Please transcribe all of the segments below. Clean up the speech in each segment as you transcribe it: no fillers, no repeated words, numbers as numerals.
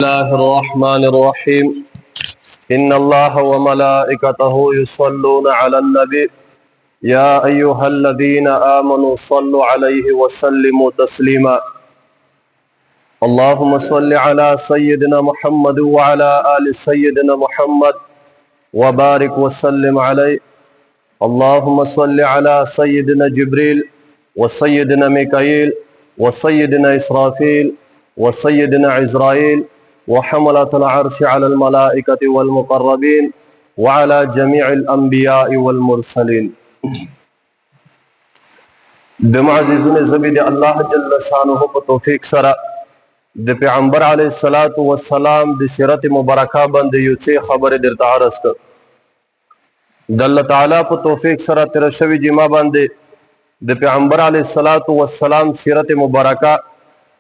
الله الرحمن الرحيم إن الله وملائكته يصلون على النبي يا أيها الذين آمنوا صلوا عليه وسلموا تسليما اللهم صل على سيدنا محمد وعلى آل سيدنا محمد وبارك وسلم عليه اللهم صل على سيدنا جبريل وسيدنا ميكائيل وسيدنا إسرافيل وسيدنا عزرائيل وحملة العرش على الملائكة والمقربين وعلى جميع الأنبياء والمرسلين دمعزيزون زبيد الله جل شانه بتوفيق سرا د پیغمبر علیه الصلاۃ والسلام د سیرت مبارکه باندې یو څه خبره درته عرض کړ د الله تعالی په توفیق سره تر شوی جما باندې د پیغمبر علیه الصلاۃ والسلام سیرت مبارکه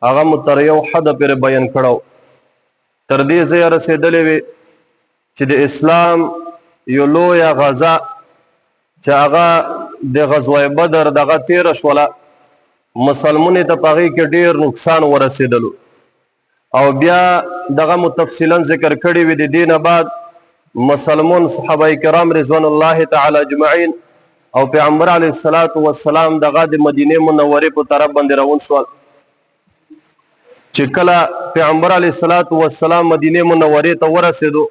هغه متریو حد پر بیان کړو تر دې ځای رسیدلې وي چې د اسلام یو لویه غزا چې هغه د غزوه بدر دغه تیر شوله مسلمانې ته په هغې کې ډېر نقصان ورسېدلو او بیا دغه متفصیلا ذکر کړي وي د دې نه بعد مسلمان صحابه کرام رضوان الله تعالی اجمعین او پیغمبر علیه الصلاۃ والسلام دغه د مدینې منورې په طرف باندې روان شول چې کله پیغمبر علیه الصلاۃ والسلام مدینه منورې ته ورسېدو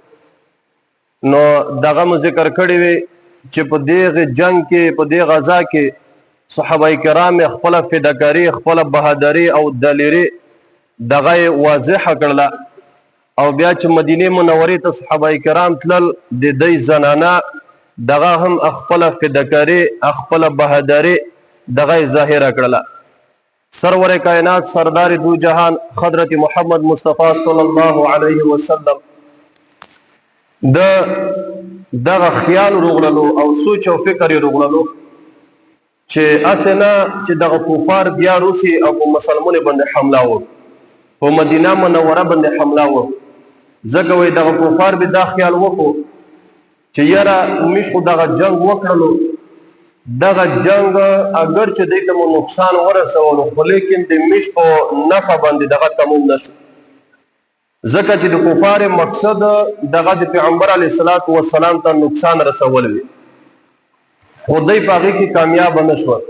نو دغه مو ذکر کړی وي چې په دې جنگ کې په دې غزا کې صحابه کرام خپل فداکاری خپل بهادری او دلیری دغه واضح کړله او بیا چې مدینه منورې ته صحابه کرام تلل د دې زنانه دغه هم خپل فداکاری خپل بهادری دغه ظاهر کړله سرور کائنات سردار دو جهان حضرت محمد مصطفی صلی الله علیه وسلم دغه خیال روغللو او سوچ او فکر روغللو چې اسنه چې دغه کفار بیا روسي او مسلمانانو باندې حمله وکړي په مدینه منوره باندې حمله وکړي ځکه وای دغه کفار به دا خیال وکړو چې یاره موږ خو دغه جنگ وکړلو دغه جنگ اگر چې دیته مو نقصان ورسولو خو لیکن د میش په نفع باندې دغه تموم نشو ځکه چې د کفار مقصد دغه د پیغمبر علیه الصلاۃ والسلام ته نقصان رسول وي خو دی په هغې کې کامیاب نه شول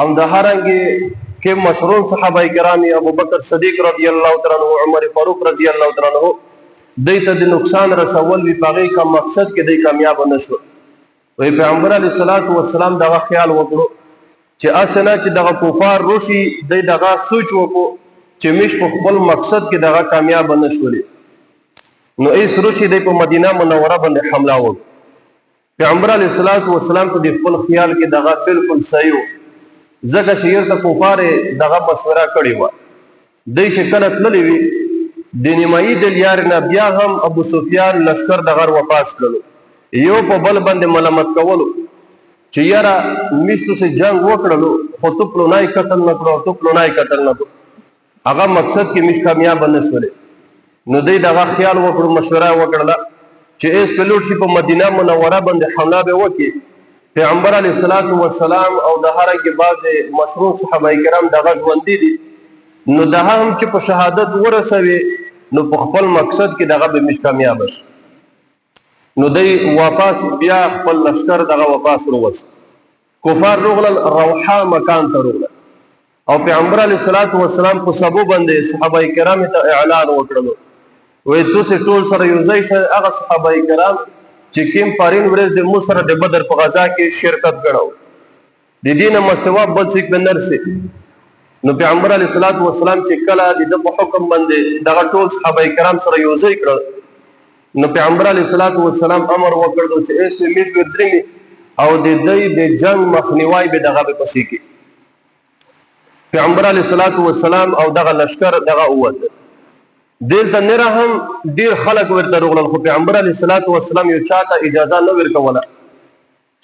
او د هرنګې کې مشهور صحابه کرام ابوبکر صدیق رضی الله تعالی عنہ عمر فاروق رضی الله تعالی عنہ دی ته د نقصان رسول وي په هغې کا مقصد کې دی کامیاب نه شول وی پیغمبر علیه الصلاۃ والسلام دغه خیال وکړو چې اسنه چې دغه کفار روشي دی دغه سوچ وکړو چې موږ په خپل مقصد کې دغه کامیاب نه شولې نو ایس روشي دی په مدینه منوره باندې حمله وکړو پیغمبر علیه الصلاۃ والسلام په خپل خیال کې دغه بالکل صحیح و ځکه چې یرته کفار دغه مشوره کړې وه دی چې کله تللی وي د نیمایي د لیارې نه بیا هم ابو سفیان لشکر دغه واپس کړلو یو په بل باندې ملامت کولو چې یاره موږ تاسې جنګ وکړلو خو تو پلونی قتل نه کړو تو پلونی قتل نه کړو هغه مقصد کې موږ کامیاب نه شولې نو دوی دغه خیال وکړو مشوره وکړله چې ایس په لوټ شي په مدینه منوره باندې حمله به وکړي پیغمبر علیه الصلاۃ والسلام او د هرنګې بعضې مشهور صحابه کرام دغه ژوندي دي نو دغه هم چې په شهادت ورسوي نو په خپل مقصد کې دغه به موږ کامیاب شي نو دی واپس بیا خپل لشکر دغه واپس وروست کفار روغلل روحا مکان ته روغلل او پیغمبر علیه الصلاۃ والسلام په سبو باندې صحابه کرام ته اعلان وکړلو وی تاسې ټول سره یو ځای شئ هغه صحابه کرام چې کوم پارین ورځ د موږ سره د بدر په غزا کې شرکت کړو د دې نه مسوا بل څوک به نه رسي نو پیغمبر علیه الصلاۃ والسلام چې کله د په حکم باندې دغه ټول صحابه کرام سره یو ځای کړل نو پیغمبر علیه الصلاۃ والسلام امر وکړو چې ایس په میش ودرېږي او د دوی د جنگ مخنیوی به دغه به پسې کړي پیغمبر علیه الصلاۃ والسلام او دغه لشکر دغه ووت دلته نه هم ډیر خلک ورته روغلل خو پیغمبر علیه الصلاۃ والسلام یو چاته اجازه نه ورکوله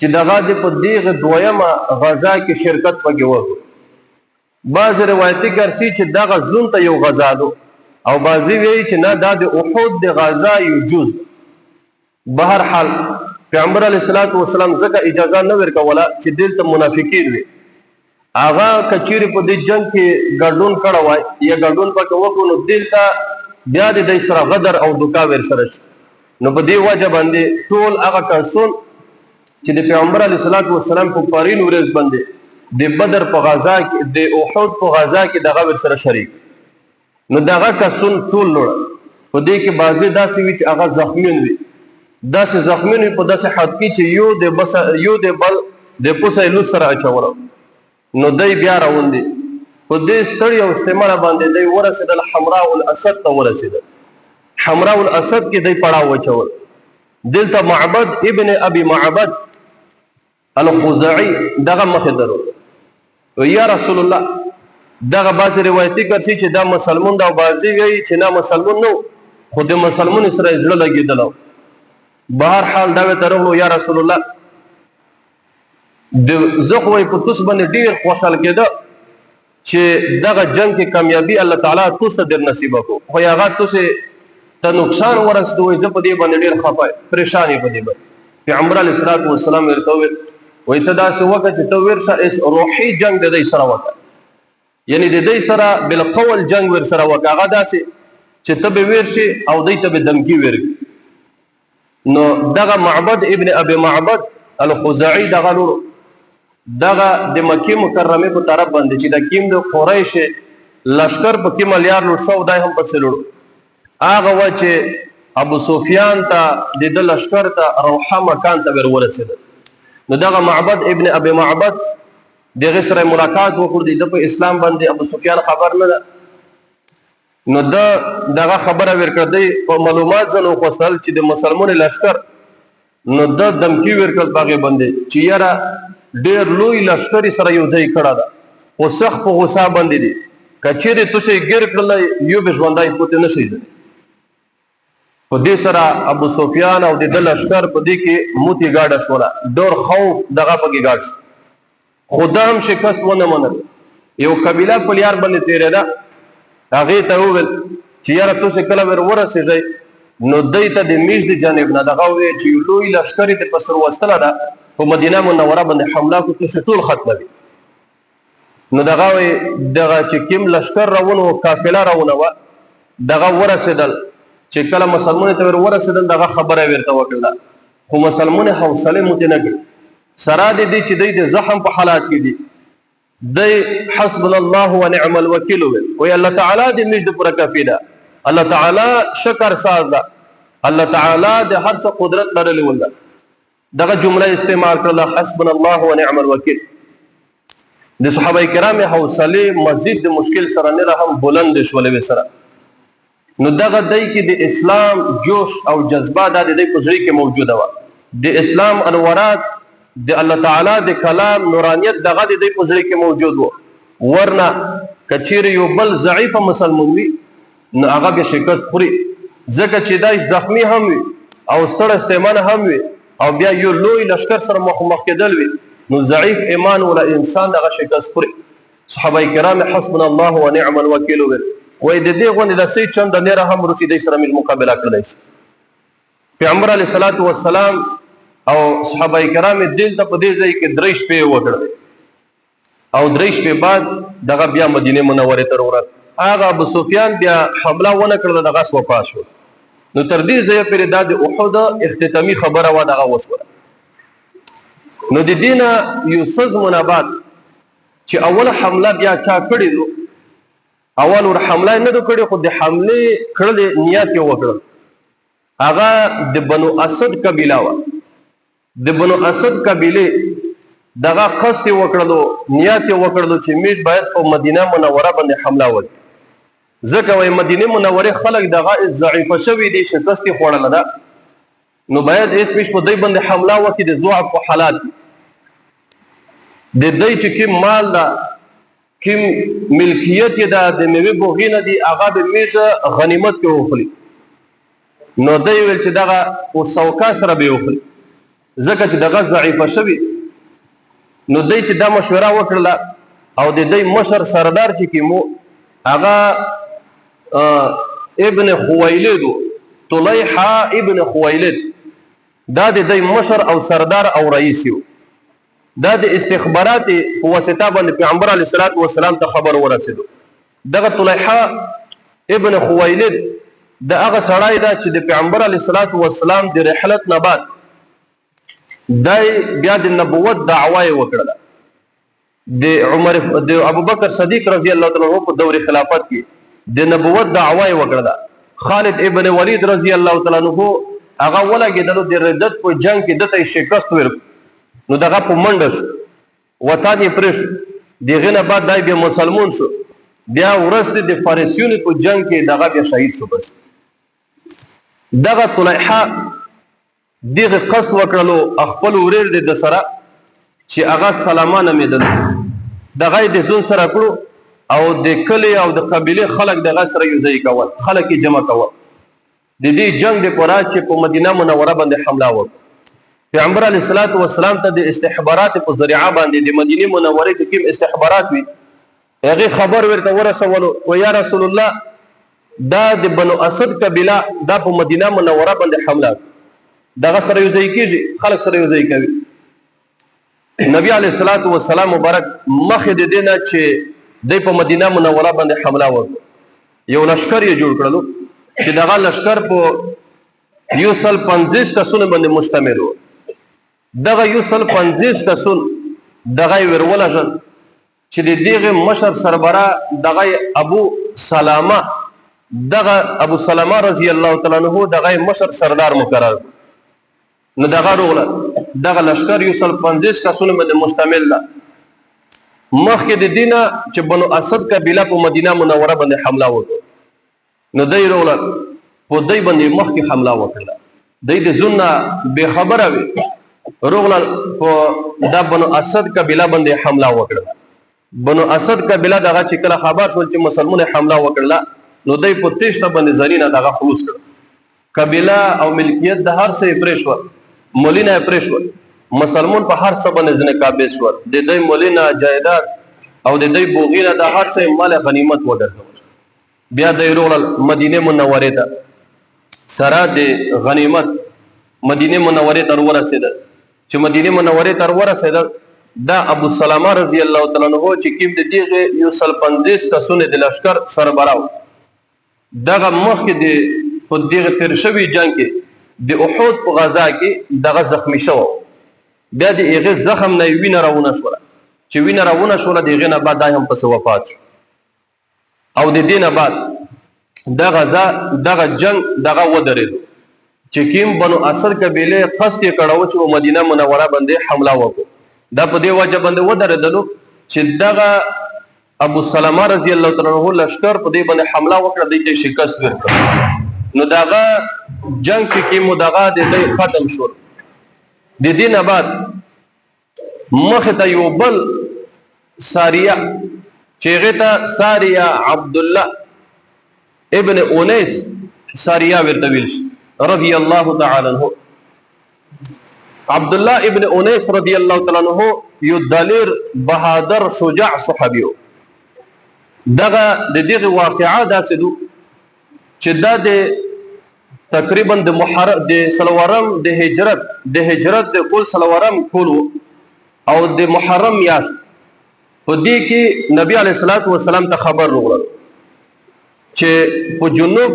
چې دغه د په دغه دویمه غزا کې شرکت پکې وکړي بعض روایتي ګرځي چې دغه زون ته یو غزا ده او بعضی وی چې نه دا د احد د غزا یو جز بهر حال پیغمبر علیه الصلاۃ والسلام ځکه اجازه نه ورکوله چې دلته منافقین وي هغه کچیر په دې جنگ کې ګډون کړه وای یا ګډون پکې وکړو نو دلته بیا د دې سره غدر او دوکا ور سره شي. نو په دې وجه باندې ټول هغه کسان چې د پیغمبر علیه الصلاۃ والسلام په پارین ورځ باندې د بدر په غزا کې د احد په غزا کې دغه ور سره شریک، نو دغه کسان ټول لوړ په دې کې بعضې داسې وي چې هغه زخمیون وي، داسې زخمیون وي په داسې حد کې چې یو د بل د پوسه لوس سره اچولو. نو دی بیا روان دي په دې ستړي او استعماله باندې دی ورسېدل حمراء الاسد ته ورسېدل. حمراء الاسد کې دی پړاو وچول. دلته معبد ابن ابي معبد الخزاعي دغه مخې درو یا رسول الله دغه بعضې روایتي ګرځي چې دا مسلمون دا، بعضې وایي چې نه مسلمون نه، خو د مسلمون سره یې زړه لګېدلی. بهر حال دا ورته راغلو یا رسول الله زه خو په توس باندې ډېر خوشحال کېده چې دغه جنگ کې کامیابي الله تعالی توس ته در نصیبه کړو، خو هغه توسې ته نقصان ورسېدو. وایي زه په دې باندې ډېر خفه یم، پریشان یم په دې باندې. پیغمبر علیه الصلاۃ والسلام ورته وویل وایي ته داسې وکړه چې ته ورشه روحي جنگ د دوی سره وکړه، یعنی د دوی سره بالقول جنگ ور سره وکړه، هغه داسې چې ته به ویر شي او دوی ته به دمکي ورکړي. نو دغه معبد ابن ابي معبد الخزاعي دغه نور دغه د مکې مکرمې په طرف باندې چې د کیم د قریش لشکر په کې ملیار لوټ شو، دای هم پسې لوړ. هغه و چې ابو سفیان ته د لشکر ته روحه مکان ته ور ورسېدل. نو دغه معبد ابن ابي معبد دغه سره ملاقات وکړ، د په اسلام باندې ابو سفیان خبر نه ده. نو دغه خبره ورکړ دی په معلومات ځنو خوستل چې د مسلمانو لشکر، نو د دمکی ورکړ باغې باندې چې یاره ډېر لوی لشکر سره یو ځای کړه ده، خو سخت په غوسه باندې دي، که چیرې تاسې ګیر کړلی یو به ژوندی پوتې نه شي. په دې سره ابو سفیان او د لشکر په دې کې موتې ګاډه شوله، ډېر خوف دغه پکې ګاډ شو، خو دا هم شکست ونه منل. یو قبیله په لیار باندې تېرېده، هغې ته وویل چې یاره تاسې کله ور ورسېږئ، نو دی ته د میش د جانب نه دغه وویل چې یو لوی لښکر یې په سر وستله ده، په مدینه منوره باندې حمله کړو تاسې ټول ختموي. نو دغه وایي دغه چې کوم لښکر روان و قافله روانه وه دغه ورسېدل، چې کله مسلمانو ته ور ورسېدل دغه خبره یې ورته وکړله، خو مسلمانو حوصلې موتې نه کړې. سره د دې چې دوی د زخم په حالات کې دي، دی حسبنا الله ونعم الوکیل وایي الله تعالی د میش د پوره کافي ده، الله تعالی شکر ساز ده، الله تعالی د هر څه قدرت لرلی ول. دغه جمله استعمال کړله حسبنا الله ونعم الوکیل. د صحابه کرام حوصلې مزید د مشکل سره نه هم بلند شولې سره. نو دغه دی کې د اسلام جوش او جذبه د دې په ځای کې موجوده و، د اسلام انوارات د الله تعالی د کلام نورانیت دغه د دې په ځای کې موجود و. ورنه کچیر یو بل ضعیف مسلمان وي نو هغه به شکست خوري، ځکه چې دای زخمی هم وي او ستړی استعمال هم وي او بیا یو لوی لشکر سره مخامخ کېدل وي، نو ضعیف ایمان ولا انسان دغه شکست خوري. صحابه کرام حسبنا الله ونعم الوکیل وایي د دې غوندې د سې چند نېره هم روسي دی سره موږ مقابله کړلی شي. پیغمبر علیه الصلاۃ والسلام او صحابه کرام دلته په دې ځای کې 3 شپې وکړلې او 3 شپې بعد دغه بیا مدینه منورې ته وروړل. هغه ابو سفیان بیا حمله ونه کړله، دغه وفات شو. نو تر دې ځایه پورې دا د احد اختتامي خبره وه دغه وشوله. نو د دې نه یو څه زمونه بعد چې اوله حمله بیا چا کړې دو، اول ور حمله نه دو کړې، خو د حملې کړلې نیت یې وکړل. هغه د بنو اسد قبیله وه، د بنو اسد قبیلې دغه قصد یې وکړلو، نیت یې وکړلو چې میش باید په مدینه منوره باندې حمله وکړي، ځکه وایي مدینه منورې خلک دغه ضعیفه شوي دي، شکست یې خوړله ده، نو باید ایس میش په دوی باندې حمله وکړي د ضعف په حالات کې. د دوی چې کوم مال ده، کوم ملکیت یې ده، د میوې بوغې نه دي، هغه به میش غنیمت کې وخوري. نو دوی ویل چې دغه په سوکا سره به وخوري، ځکه چې دغه ضعیفه شوي. نو دوی چې دا مشوره وکړله او د دوی مشر سردار چې کوم هغه ابن خویلد، طلیحه ابن خویلد، دا د دوی مشر او سردار او رئیس و. دا د استخبارات په واسطه باندې پیغمبر علیه الصلاۃ والسلام ته خبر ورسېدو. دغه طلیحه ابن خویلد د هغه سړی دا چې د پیغمبر علیه الصلاۃ والسلام د رحلت نه بعد دای بیا د نبوت دعوا یې وکړه. د ابوبکر صدیق رضی الله تعالی عنہ په دور خلافت کې د نبوت دعوا یې وکړه. خالد ابن ولید رضی الله تعالی عنہ هغه ولګېدلو د ردت په جنگ کې دته شکست ورکړ، نو دغه په منډه شو، وطن یې پرې شو. دغه نه بعد دای بیا مسلمان شو، بیا ورسته د فارسیونو په جنگ کې دغه بیا شهید شو. بس دغه طلحه دغه قصد وکړلو خپل وریر د سره چې هغه سلامانه میدل دغه د زون سره کړو او د کلی او د قبیله خلک دغه سره یو ځای کول، خلک یې جمع کول. د دې جنگ د پورا چې په مدینه منوره باندې حمله وکړه، پیغمبر علیه الصلاۃ والسلام ته د استخبارات په ذریعہ باندې د مدینه منوره کې کوم استخبارات وي هغه خبر ورته ورسولو، و یا رسول الله دا د بنو اسد قبیله دا په مدینه منوره باندې حمله دغه سره یو ځای کیږي، خلک سره یو ځای کوي. نبی علیه الصلاۃ والسلام مبارک مخه د دینه چې د په مدینه منوره باندې حمله وکړه، یو لشکر یې جوړ کړلو چې دغه لشکر په 150 کسونه باندې مشتمل و. دغه 150 کسون دغه ورولجن چې د دغه مشر سربره دغه ابو سلامه رضی الله تعالی عنہ دغه مشر سردار مقرر. نو دغه روغله دغه لشکر 150 کسونه باندې مشتمل ده. مخکې د دینه چې بنو اسد قبیله په مدینه منوره باندې حمله وکړه، نو دای روغله په دای باندې مخکې حمله وکړه. دای د زونه به خبره وي روغله په د بنو اسد قبیله باندې حمله وکړه. بنو اسد قبیله دغه چې کله خبر شول چې مسلمان حمله وکړه، نو دای په تیشته باندې زرینه دغه خلوص کړ. قبیله او ملکیت د هر څه پرېښو، مولینه پرېښو، مسلمان په هر څه باندې ځنه قابض شو. د دې مولینه جایداد او د دې بوغینه د هر څه مال غنیمت وګرځول. بیا د روغل مدینه منوره ته سره د غنیمت مدینه منوره ته ورسېدل. چې مدینه منوره ته ورسېدل دا ابو سلامه رضی الله تعالی عنہ چې کیم د دغه 150 کسونه د لشکر سربراو دغه مخکې د په دغه تیر شوی جنگ کې د احد په غزا کې دغه زخمی شو. بیا د هغه زخم نه وینه راونه شو، چې وینه راونه شو دغه نه بعد هم پس وفات شو. او د دینه بعد دغه جنگ دغه ودرېد چې کیم بنو اسد قبیله قصد کړو چې مدینه منوره باندې حمله وکړي. دا په دې وجه باندې ودرېدلو چې دغه ابو سلمہ رضی الله تعالی عنہ لشکر په دې باندې حمله وکړه، د دې شکست ورکړ. نو دغه جنگ کې مدغه د ختم شو. د دې نه بعد مخ ته یو بل ساریه چې غته ساریه عبد الله ابن اونیس ساریه ورته ویل رضی الله تعالی عنہ. عبد الله ابن اونیس رضی الله تعالی عنہ یو دلیر بهادر شجاع صحابي. دغه د دغه واقعا داسې دو چې دا د تقریبا د محرم د سلوارم د هجرت د کول سلوارم کول او د محرم میاشت په دې کې نبی علیه الصلاۃ والسلام ته خبر راغله چې په جنوب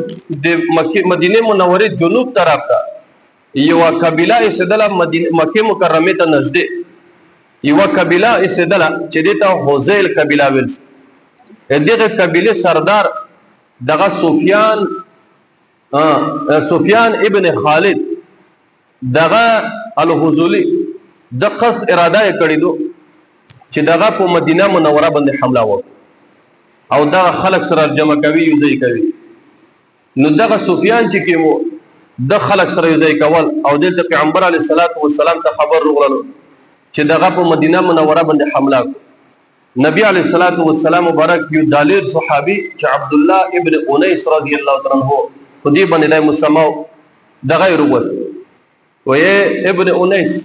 د مدینه منوره جنوب طرف ته یو قبیله اسدله مکه مکرمه ته نږدې یو قبیله اسدله چې دته حذیل قبیله ویل. دغه قبیله سردار دغه سفیان ابن خالد دغه الحذولی د قصد اراده کړی دو چې دغه په مدینه منوره باندې حمله وکړي او دغه خلک سره جمع کوي یو ځای کوي. نو دغه سفیان چې کیمو د خلک سره یو ځای کول او د پیغمبر علیه الصلاۃ والسلام ته خبر راغلو چې دغه په مدینه منوره باندې حمله وکړي. نبی علیہ الصلوۃ والسلام مبارک یو دالیر صحابی چې عبد الله ابن اونیس رضی الله تعالی عنہ په دې باندې د مسمو دغه روغس وې ابن اونیس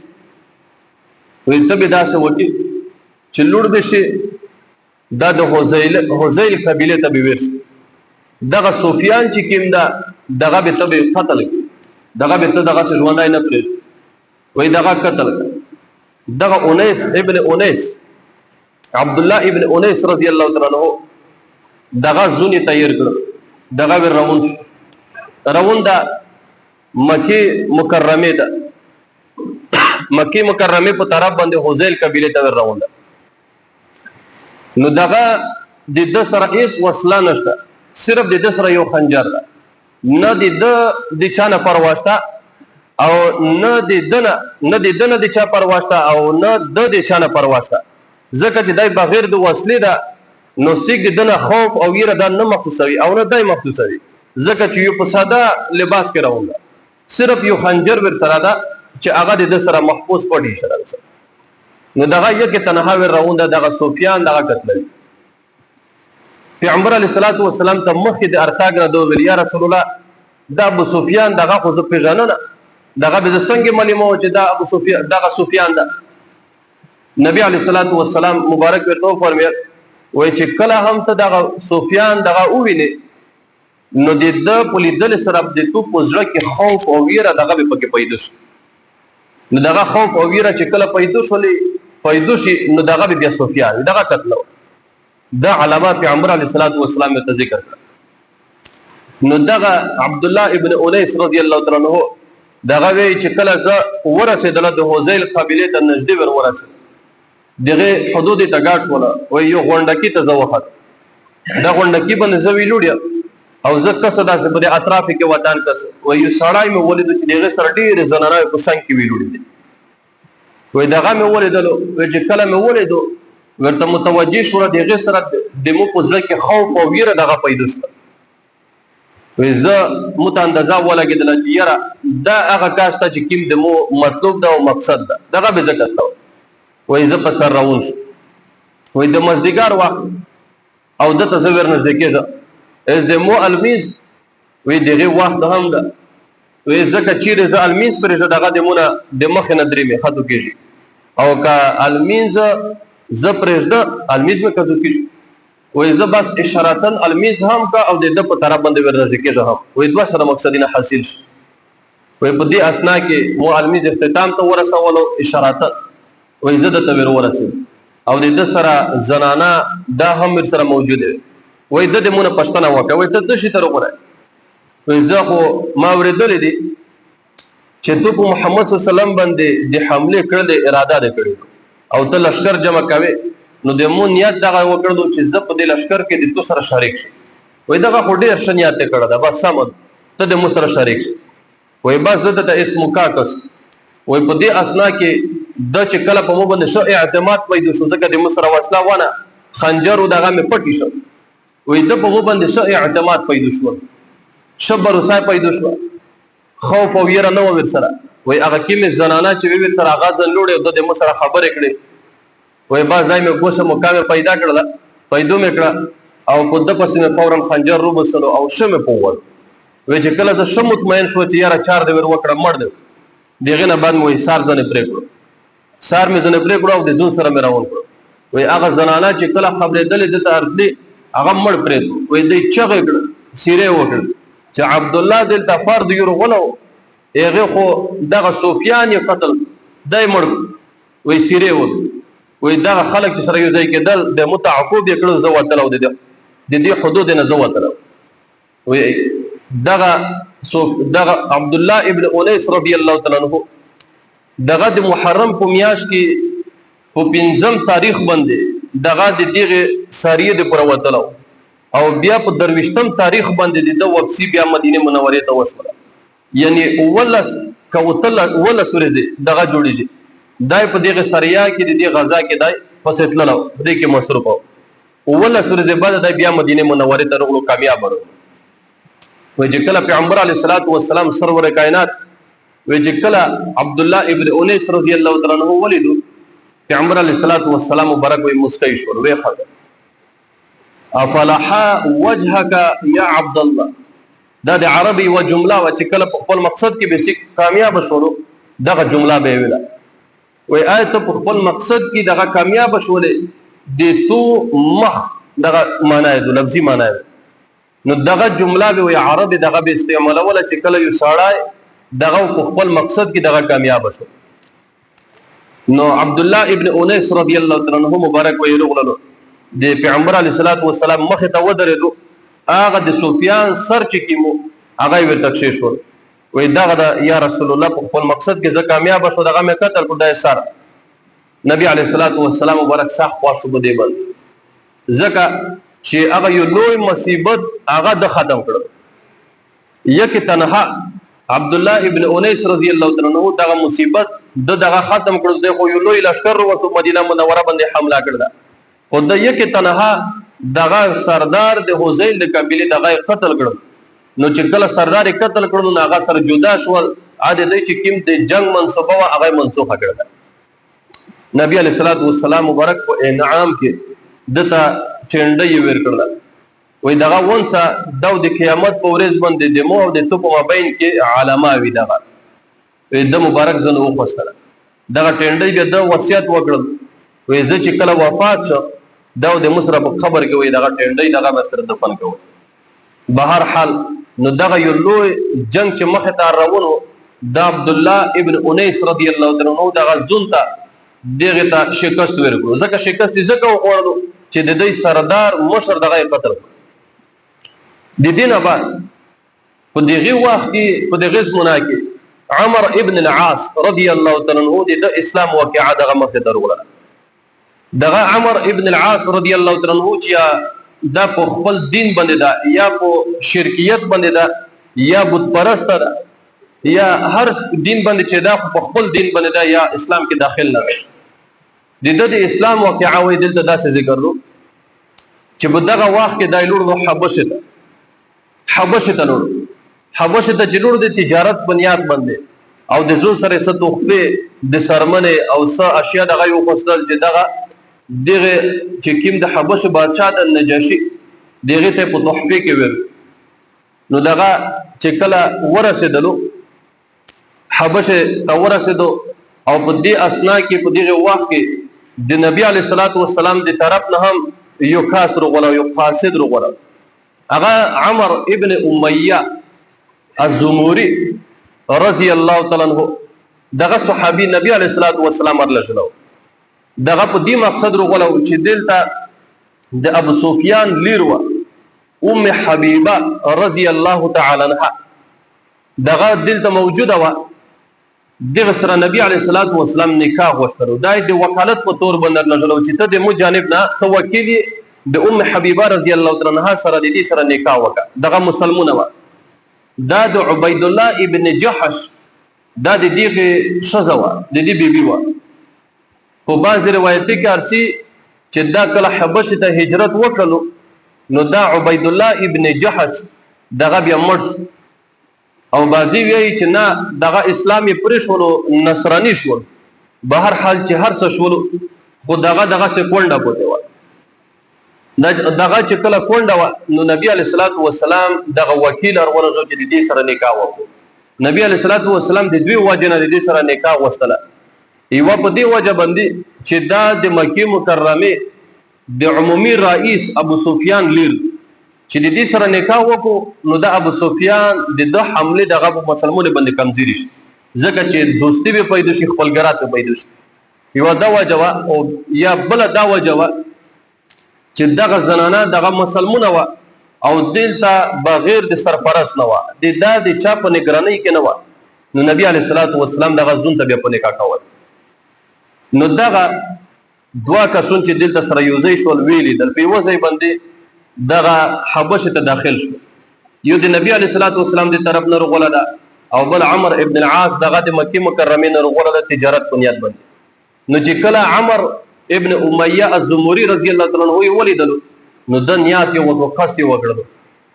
وې ته به داسه وتی چې لور دشي دا د حذیل قبیله ته به ورس دغه سفیان چې کیم دا دغه به ته قتل دغه به ته دغه ژوندای نه پرې وې دغه قتل دغه اونیس ابن اونیس عبد الله ابن اونیس رضی الله تعالی عنہ دغه زونی تیار کړ دغه ور روان شو روان ده مکی مکرمه ده مکی مکرمه په طرف باندې حذیل قبیله ته روان ده. نو دغه د د سره هیڅ وسله نشته، صرف د د سره یو خنجر ده، نه د چا نه پرواشته او نه د دنه د چا پرواشته او نه د چا نه پرواشته، ځکه چې دای بغیر د وسلې ده. نو سیک د دنه خوف او ویره دا نه محسوسوي او نه دای محسوسوي، ځکه چې یو په ساده لباس کې روان ده، صرف یو خنجر ور سره ده چې هغه د سره محفوظ پټي سره ده. نو دغه یک تنها ور روان ده، دغه سفیان دغه قتل. پیغمبر علیه الصلاۃ والسلام ته مخکې د ارتاګ نه دوه ویل یا رسول الله دا ابو سفیان دغه خو زه پیژنم، دغه به څنګه معلومه چې دا ابو سفیان دغه سفیان ده. نبی علیه الصلاۃ والسلام مبارک ورته فرمایل وای چې کله هم ته دغه سفیان دغه ووینې نو د پولیدل سره د تو په ځړه کې خوف او ویره دغه به پکې پیدا شي. نو دغه خوف او ویره چې کله پیدا شي نو دغه بیا سفیان دغه قتل. دا علامات پیغمبر علیه الصلاۃ والسلام ته ذکر کړ. نو دغه عبد الله ابن انیس رضی الله تعالی عنہ دغه وی چې کله ز ورسېدل د حذیل قبیله ته نږدې ور ورسېد، دغه حدود ته گاډ ولا و یو غونډکی ته زوخت دا غونډکی باندې زوی لوړیا او زه کسه داسې په اطراف کې ودان کس و یو سړی مې ولید چې دغه سره ډېر زنانه په څنګ کې ویلوړي و دغه مې ولیدلو چې کله مې ولیدو ورته متوجه شو دغه سره د مو په ځل کې خوف او ویره دغه پیدا شو. و زه متاندازه ولګیدل چې یاره دا هغه کار ته چې کوم د مو مطلب دا او مقصد ده دغه به ذکر کړو. وای زه په سر روان شو، وای د مزدګار وخت او د تصویر نږدې کېږه از د مو المیز وای دغه وخت هم ده. وای ځکه چیرې زه المیز پرې زه دغه د مونه د مخ نه درې مې خطو کېږي او که المیز زه پرېږده المیز مې کتو کېږي. وای زه بس اشارتن المیز هم کا او د په طرف باندې ورنږدې کېږه هم. وای دوه سره مقصدینه حاصل شي. وای په دې اسنا کې مو المیز اختتام ته ورسولو اشارتن وای زه د تور ورسېد او د سره زنانه دا هم سره موجوده. وای د مونږه پښتنه وکړه وای ته د شي تر وګوره. وای زه خو ما ورېدلې دي چې تو په محمد صلی الله علیه وسلم باندې د حمله کړل اراده ده کړې او ته لشکر جمع کوي نو د مون نیت دغه وکړو چې زه په دې لشکر کې د تو سره شریک شم. وای دغه خو ډېر شنیات کړه دا بس سم ته د مو سره شریک شې. وای بس زه ته اسم کاکس وای په دې اسنا کې د چې کله په مو باندې شو اعتماد پیدا شو ځکه د مصر وسله ونه خنجر دغه مې پټی شو. وای د په مو باندې شو اعتماد پیدا شو، شبر وسای پیدا شو، خوف او ویره نه ور سره. وای هغه کې مې زنانه چې وی تر هغه د لوړې د مصر خبرې کړې. وای باز دای مې ګوشه مقام پیدا کړل پیدا مې کړ او په د پسې مې فورن خنجر رو بسلو او شمه پوول. وای چې کله د شم مطمئن شو چې یاره چار د ور وکړه مړ دی دغه نه بعد مې سار ځنه پرې کړو سار مې ځنه پرې کړو او د ځون سره مې راون کړو. وای هغه زنانه چې کله خبرې دلې د ترلي هغه مړ پرې وای دې چغې کړ سیره وکړ چې عبد الله دل تفرد یرغلو هغه خو دغه سفیان یې قتل دای مړ وای سیره وکړ. وای دغه خلک چې سره یو ځای کېدل د متعقوب یې کړو زو وتل او د دې حدود نه زو وتل. وای دغه عبد الله ابن انیس رضی الله تعالی عنہ دغه د محرم په میاشت کې په 5 تاریخ باندې دغه د دغه ساریه د پر وتلو او بیا په 23 تاریخ باندې د واپسی بیا مدینه منوره ته وشوله. یعنی ولس ورځې دغه جوړیږي دای په دغه ساریه کې د دې غزا کې دای فسیتللو د کې مصروف ولس ورځې بعد د بیا مدینه منوره ته ورغلو کامیاب ورو. وای چې کله پیغمبر علیه الصلاۃ والسلام سرور کائنات وای چې کله عبد الله ابن انیس رضی الله تعالی عنہ ولیدو پیغمبر علیه الصلاۃ والسلام مبارک وای مسکی شو وای خد افلح وجهك یا عبد الله دا د عربي و جمله و چې کله په خپل مقصد کې به کامیاب شولو دغه جمله به ویله. وای آیت په خپل مقصد کې دغه کامیاب شولې د تو مخ دغه معنی د لفظي معنی نو دغه جمله به عربي دغه به استعمالوله چې کله یو سړی دغه په خپل مقصد کې دغه کامیاب شو. نو عبد الله ابن انیس رضی الله تعالی عنہ مبارک وی رغللو د پیغمبر علیه الصلاۃ والسلام مخ ته ودرېدو هغه د سفیان سر چې کیمو هغه ورته تکشیش ول وای دغه د یا رسول الله په خپل مقصد کې زه کامیاب شو دغه مې قتل کړ دای سره نبی علیه الصلاۃ والسلام مبارک صح خواشو بده بل ځکه چې هغه یو لوی مصیبت هغه د ختم کړ یک تنها عبد الله ابن انیس رضی الله تعالی عنہ دغه مصیبت دغه ختم کړ د خو یو لوی لشکر ورته مدینه منوره باندې حمله کړل خو د یک تنها دغه سردار د حذیل د قبیله دغه قتل کړ نو چې کله سردار قتل کړو نو هغه سره جدا شول عادي دی چې کوم د جنگ منصوبه وا هغه منسوخه کړل نبی علیہ الصلوۃ والسلام مبارک په انعام کې دته چنډي ور کړل وای دغه ونسه د قیامت په ورځ باندې د مو او د تو په مابین کې علامه وي دغه د مبارک زنه وخصله دغه چنډي به د وصیت وکړل وای زه چې کله وفات شو د مصر په خبر کې وای دغه چنډي دغه سره دفن کوي بهر حال نو دغه یو لوی جنگ چې مخه ته روانو د عبد الله ابن انیس رضی الله تعالی عنہ دغه ځون ته دغه ته شکست ورکړو ځکه شکست ځکه وخوړلو چې د دې سردار مشر دغه قتل د دینه بعد په دغه وخت کې په دغه زمانه کې عمر ابن العاص رضی الله تعالی عنہ د اسلام واقعه دغه مخه ته وروړه دغه عمر ابن العاص رضی الله تعالی عنہ چې دا په خپل دین باندې دا یا په شرکیت باندې دا یا بت پرست دا یا هر دین باندې چې دا په خپل دین باندې دا یا اسلام کې داخل نه د اسلام واقعا وې دلته داسې ذکر رو چې په دغه وخت کې دا لور حبشه ته لور حبشه ته چې لور د تجارت بنیاد باندې او د زو سره ست توخه د سرمنه او څه اشیاء دغه یو خصل چې دغه دغه چې کوم د حبشه بادشاہ د نجاشي دغه ته په تحفه کې ور نو دغه چې کله ورسېدلو حبشه ته ورسېدو او په دې اسنا کې په دغه وخت کې د نبی علیه الصلاۃ والسلام د طرف نه هم یو خاص رغلا یو فاسد رغلا هغه عمر ابن امیہ الزموری رضی الله تعالی عنہ دغه صحابي نبی علیه الصلاۃ والسلام ورلجلو دغه په دې مقصد رغلو چې دلته د ابو سفیان لیرو ام حبیبه رضی الله تعالی عنها دغه دلته موجوده و دغه سره نبی علیه الصلاۃ والسلام نکاح وشترو دای د وکالت په تور باندې نشلو چې ته د مو جانب نه تو وکیل د ام حبیبه رضی الله تعالی عنها سره د دې سره نکاح وکړه دغه مسلمانه و دا د عبید الله ابن جحش دا د دې شزوا د دې بیبي و په بعض روایتي کې ارسي چې دا کله حبشه ته هجرت وکړو نو دا عبید الله ابن جحش دغه بیا مړ او بعضی وی چې نه دغه اسلامي پرشولو نصرانی شول بهر حال چې هر څه شول خو دغه څه کونډه بوته و دغه چې کله کونډه و نو نبی علیه الصلاۃ والسلام دغه وکیل ورغلو چې دې سره نکاح وکړو نبی علیه الصلاۃ والسلام د دوی وجنه دې سره نکاح وستله ایوا په دې وجه باندې چې دا د مکه مکرمه د عمومي رئیس ابو سفیان لیر چې د دې سره نکاح وکړو نو د ابو سفیان د حمله دغه مسلمانانو باندې کمزوري شي ځکه چې دوستي به پیدا شي خپلګرات به پیدا شي یو دا وجه او یا بل دا وجه چې دغه زنانه دغه مسلمانه و او دلته بغیر د سرپرست نه و د چا په نگرانی کې نه و نو نبی علیه الصلاۃ والسلام دغه زون ته په نکاح کول نو دغه دوا کسون چې دلته سره یوځای شول ویلي د پیوځي باندې دغه حبشه ته داخل شو یو د نبی علیه الصلاۃ والسلام د طرف نه رغوله ده او بل عمر ابن العاص دغه د مکه مکرمه نه رغوله ده تجارت بنیاد باندې نو چې کله عمر ابن امیہ الزمری رضی الله تعالی عنہ ولیدلو نو د نیات یو وقص وکړو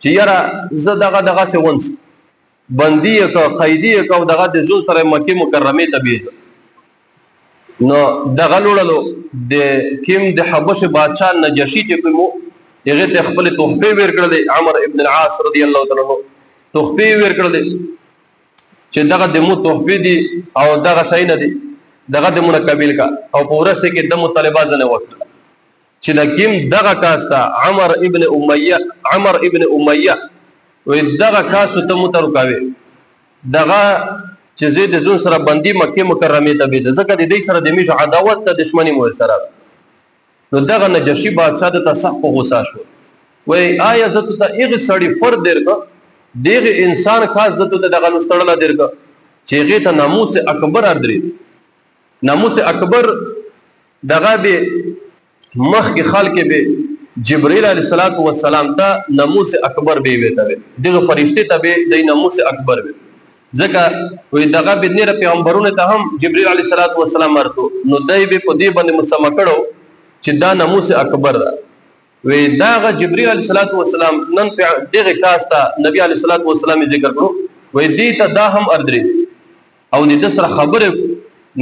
چې یاره زه دغه څه ونس بندي کا قیدی کا دغه د زو سره مکه مکرمه ته بیزه نو دغه لولو د کیم د حبشه بادشاہ نجاشی چې کومو هغه ته خپل تحفه ورکړل عمر ابن العاص رضی الله تعالی عنہ تحفه ورکړل چې دغه د مو تحفه دي او دغه شي نه دي دغه د منقبل کا او پورا سه کې د مطالبه ځنه وکړه چې لکیم دغه کاستا عمر ابن امیہ و دغه کاسو ته مترکاوي دغه چې زید زون سره بندي مکه مکرمه ته بيد ځکه د دې سره د میجو عداوت ته دشمنی مو سره نو دغه نجاشي بادشاہ ته سخت غوسه شو وای آیا زه ته ایغه سړی فر درته دغه انسان خاص ذات ته دغه نستړل درګه چې هغه ته ناموس اکبر اردري ناموس اکبر دغه به مخ کې خلق به جبرئیل علیه السلام ته ناموس اکبر به ویته دغه فرشته ته به د ناموس اکبر وي ځکه وې دغه به نیر پیغمبرونه ته هم جبرئیل علیه السلام ورته نو دای به په دې باندې مسما کړو چې دا ناموس اکبر ده وې داغه جبرئیل علیه السلام نن دغه کاستا نبی علیه السلام ذکر کړو وې دې ته دا هم اردري او د سره خبره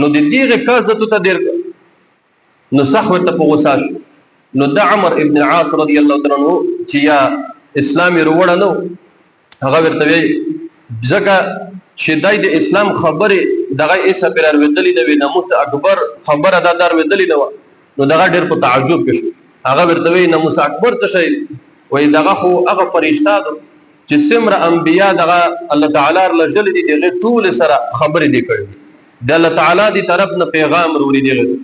نو د دغه کاسته ته ډیر نو صح ورته په وساش نو د عمر ابن العاص رضی الله تعالی عنہ چې یا اسلامي وروړه نو هغه ورته وی ځکه چې دای د اسلام خبره دغه ایسه پر ورودلې د ناموس اکبر خبره دار ورودلې نو نو دغه ډیر په تعجب کې شو هغه ورته وی ناموس اکبر څه شي وای دغه خو هغه فرشتہ چې سمره انبیا دغه الله تعالی لجل دي دغه ټول سره خبرې دي کړې د الله تعالی دی طرف نه پیغام وروړي دي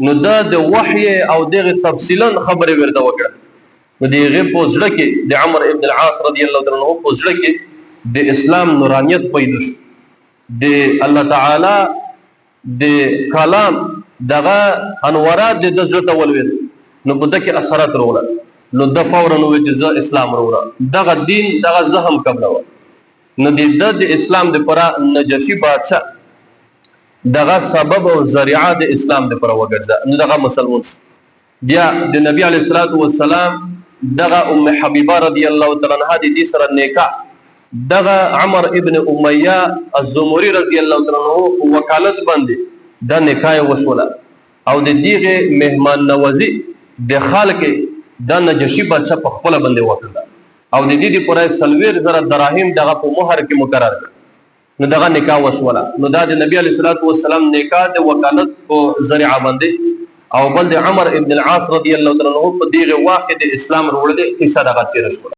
نو دا د وحی او دغه تفصیلا خبرې ورته وکړه نو دغه په ځړه کې د عمر ابن العاص رضی الله عنه په ځړه کې د اسلام نورانیت پیدا شو د الله تعالی د کلام دغه انوارات د ځړه ولول نو په دغه اثرات وروړه نو د فورا نو چې اسلام وروړه دغه دین دغه زهم قبل و نو د اسلام د پر نجاشی بادشاہ دغه سبب او ذریعہ د اسلام د پر وګرځه نو دغه مسلمان بیا د نبی علیه الصلاۃ والسلام دغه ام حبیبه رضی الله تعالی عنها د دې سره نکاح دغه عمر ابن امیہ الزمری رضی الله تعالی عنہ وکالت باندې د نکاح وشوله او د دغه مهمان نوازی د خلک د نجاشی بادشاہ په خپل باندې وکړه او د دې د پرای سلویر زره دراهم دغه په مہر کې مقرر کړ نو دغه نکاح وشوله نو دا د نبی علیه الصلاۃ والسلام نکاح د وکالت په ذریعہ باندې او بل د عمر ابن العاص رضی الله تعالی عنہ په دغه واقع د اسلام وروړه د قصه دغه تیر شو